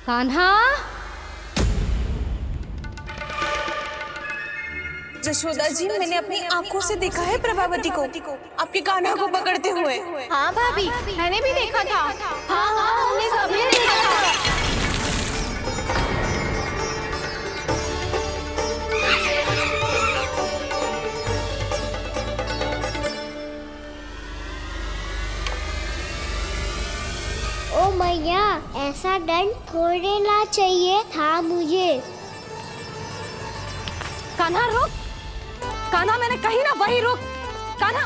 कान्हा, जशोदा जी, मैंने अपनी आंखों से देखा है प्रभावती को आपके कान्हा को पकड़ते हुए। हाँ भाभी, मैंने भी देखा था। हाँ हाँ, हमने सबने देखा था। ओ मैया, ऐसा दंड थोड़े ना चाहिए था मुझे। कान्हा रुक, कान्हा मैंने कही ना वही रुक। कान्हा,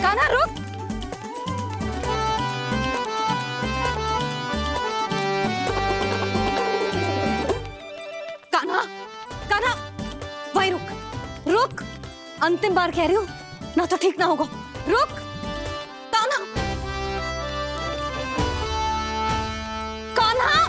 कान्हा रुक। कान्हा, कान्हा वही रुक, रुक। अंतिम बार कह रही हूँ ना, तो ठीक ना होगा। रुक कान्हा, कान्हा।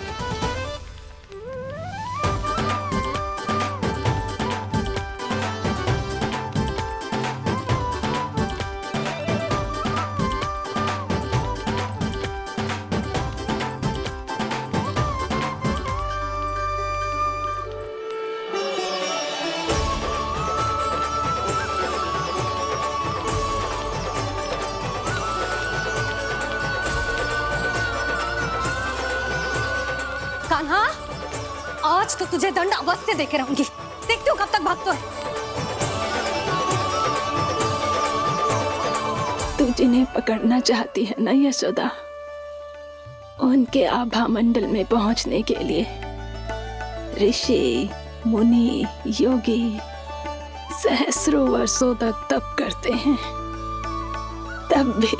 कान्हा, आज तो तुझे दंड अवश्य देके रहूंगी। देखती हूँ कब तक भागता है। तू जिन्हें पकड़ना चाहती है ना यशोदा, उनके आभा मंडल में पहुंचने के लिए ऋषि, मुनि, योगी सहस्रों वर्षों तक तप करते हैं, तब भी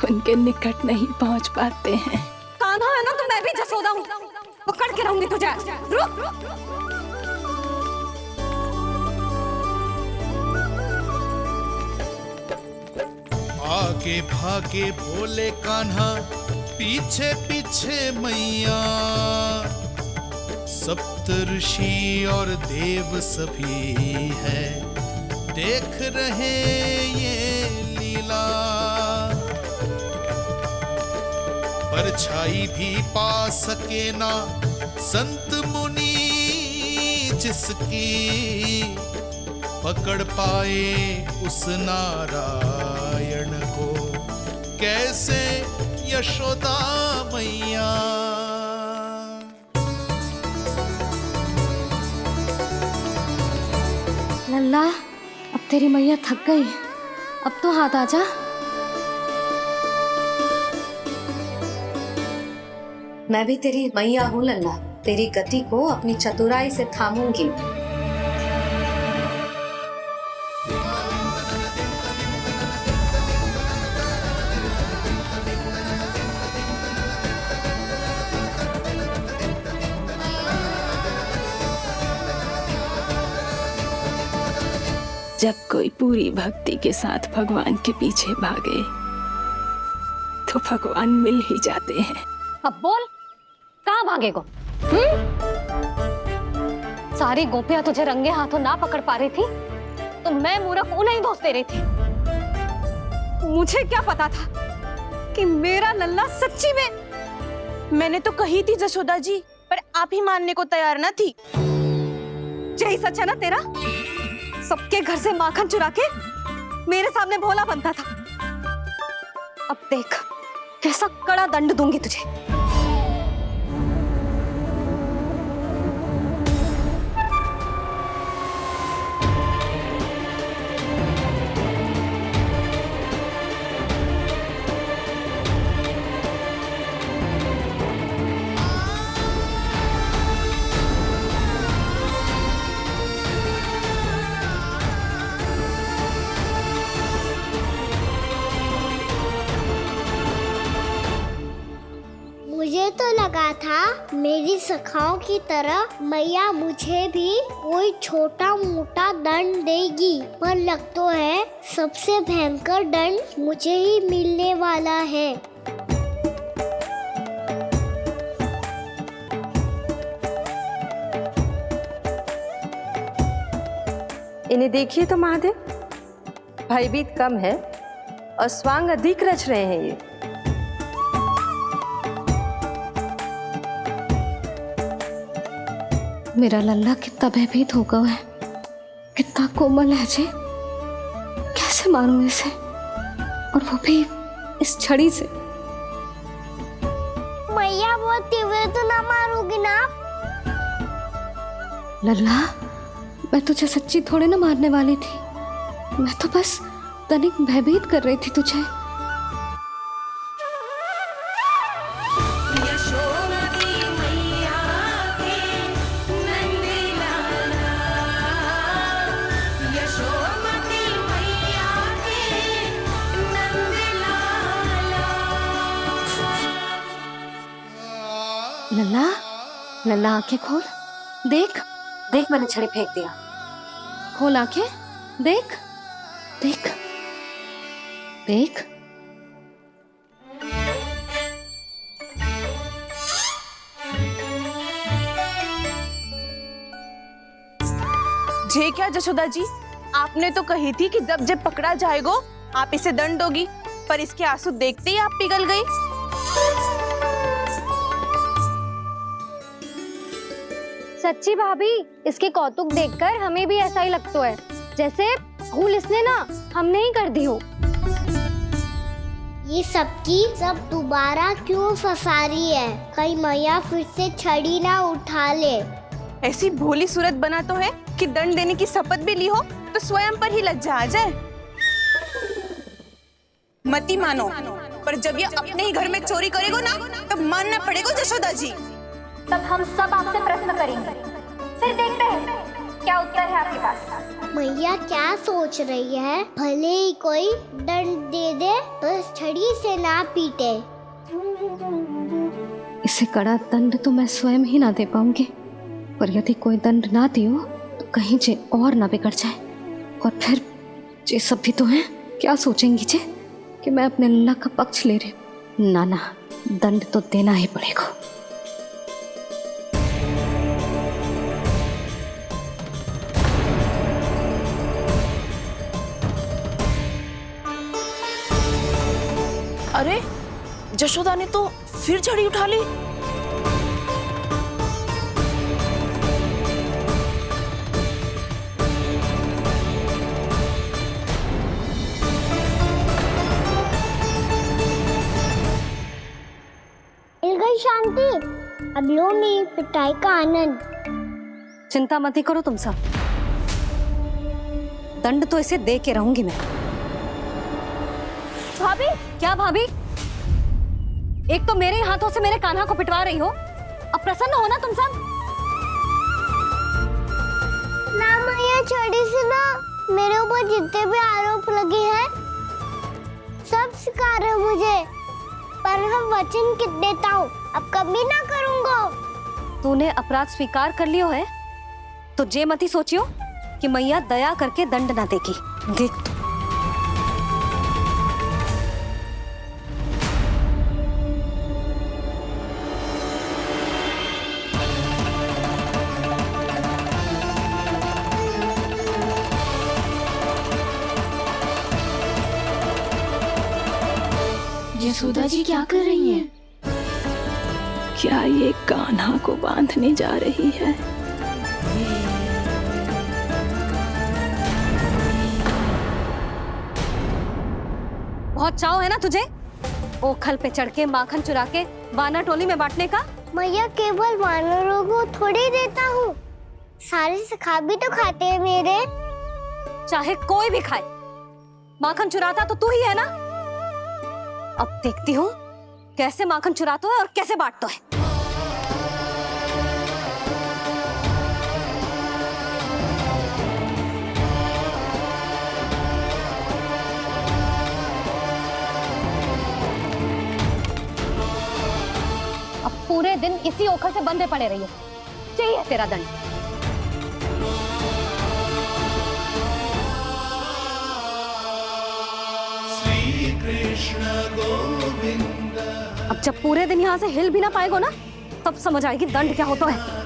उनके निकट नहीं पहुंच पाते हैं। कान्हा है ना, तो मैं भी जसोदा हूँ, पकड़ के रहूंगी तुझे। रुक। आगे भागे भोले कान्हा, पीछे पीछे मैया, सप्त ऋषि और देव सभी है, देख रहे ये लीला। परछाई भी पा सके ना संत मुनि जिसकी, पकड़ पाए उस नारायण को कैसे यशोदा मैया। लल्ला, अब तेरी मैया थक गई, अब तो हाथ आजा। मैं भी तेरी मैया हूँ लल्ला, तेरी गति को अपनी चतुराई से थामूंगी। जब कोई पूरी भक्ति के साथ भगवान के पीछे भागे तो भगवान मिल ही जाते हैं। अब बोल, कहाँ भागेगो? सारी गोपियां तुझे रंगे हाथों ना पकड़ पा रही थी, तो मैं मूर्ख उन्हें ही दोष दे रही थी। मुझे क्या पता था कि मेरा लल्ला सच्ची में। मैंने तो कही थी जशोदा जी, पर आप ही मानने को तैयार न थी। यही सच है ना तेरा? सबके घर से माखन चुरा के मेरे सामने भोला बनता था। अब देख कैसा कड़ा दंड दूंगी तुझे। मुझे तो लगा था मेरी सखाओं की तरह मैया मुझे भी कोई छोटा मोटा दंड देगी, पर लग तो है सबसे भयंकर दंड मुझे ही मिलने वाला है। इन्हें देखिए तो महादेव, भयभीत कम है और स्वांग अधिक रच रहे हैं ये। मेरा लल्ला कितना भयभीत हो गया है, कितना कोमल है जी। कैसे मारूं इसे, और वो भी इस छड़ी से। मैया बहुत तीव्र तो ना मारोगी ना? लल्ला, मैं तुझे सच्ची थोड़े ना मारने वाली थी, मैं तो बस तनिक भयभीत कर रही थी तुझे। लल्ला, लल्ला आंखें खोल, देख देख, मैंने छड़ी फेंक दिया। खोल आंखें, देख देख देख। जे क्या जशोदा जी, आपने तो कही थी कि जब जब पकड़ा जाएगा आप इसे दंड दोगी, पर इसके आंसू देखते ही आप पिघल गई। सच्ची भाभी, इसके कौतुक देखकर हमें भी ऐसा ही लगता है, जैसे भूल इसने ना हमने ही कर दी हो। ये सबकी सब दोबारा क्यों फंसा रही है? कहीं मैया फिर से छड़ी ना उठा ले। ऐसी भोली सूरत बना तो है कि दंड देने की शपथ भी ली हो तो स्वयं पर ही लज्जा आ जाए। मती मानो, पर जब ये अपने ही घर में चोरी करेगा ना, तब मानना पड़ेगा जशोदा जी। तब हम सब आपसे प्रश्न करेंगे, फिर देखते हैं क्या उत्तर है आपके पास। मैया क्या सोच रही है? भले ही कोई दंड दे दे, बस छड़ी से ना पीटे। इसे कड़ा दंड तो मैं स्वयं ही ना दे पाऊंगी, पर यदि कोई दंड ना दियो तो कहीं जे और ना बिगड़ जाए, और फिर जे सब भी तो हैं, क्या सोचेंगी जे कि मैं अपने लल्ला का पक्ष ले रही हूँ। ना ना, दंड तो देना ही पड़ेगा। अरे, जशोदा ने तो फिर छड़ी उठा ली। मिल गई शांति, अब लो मेरी पिटाई का आनंद। चिंता मत ही करो तुम सब, दंड तो इसे दे के रहूंगी मैं। भाभी, क्या भाभी? एक तो मेरे हाथों से मेरे कान्हा को पिटवा रही हो, अब प्रसन्न हो ना तुम सब? ना मैया, छड़ी से ना मेरे ऊपर जितने भी आरोप लगे हैं सब स्वीकार है मुझे, पर हम वचन कित देता हूँ, अब कभी ना करूँगा। तूने अपराध स्वीकार कर लियो है तो जे मत ही सोचियो कि मैया दया करके दंड ना देगी। देख तू। यशोदा जी क्या कर रही हैं? क्या ये कान्हा को बांधने जा रही है? बहुत चाव है ना तुझे ओखल पे चढ़ के माखन चुरा के वानर टोली में बांटने का? मैया, केवल वानरों को थोड़ी देता हूँ, सारे सखा भी तो खाते हैं मेरे। चाहे कोई भी खाए, माखन चुराता तो तू ही है ना। अब देखती हूँ कैसे माखन चुराता है और कैसे बांटता है। अब पूरे दिन इसी ओखल से बंधे पड़े रहिए, चाहिए तेरा दंड। अब जब पूरे दिन यहाँ से हिल भी ना पाएगो ना, तब समझ आएगी दंड क्या होता है।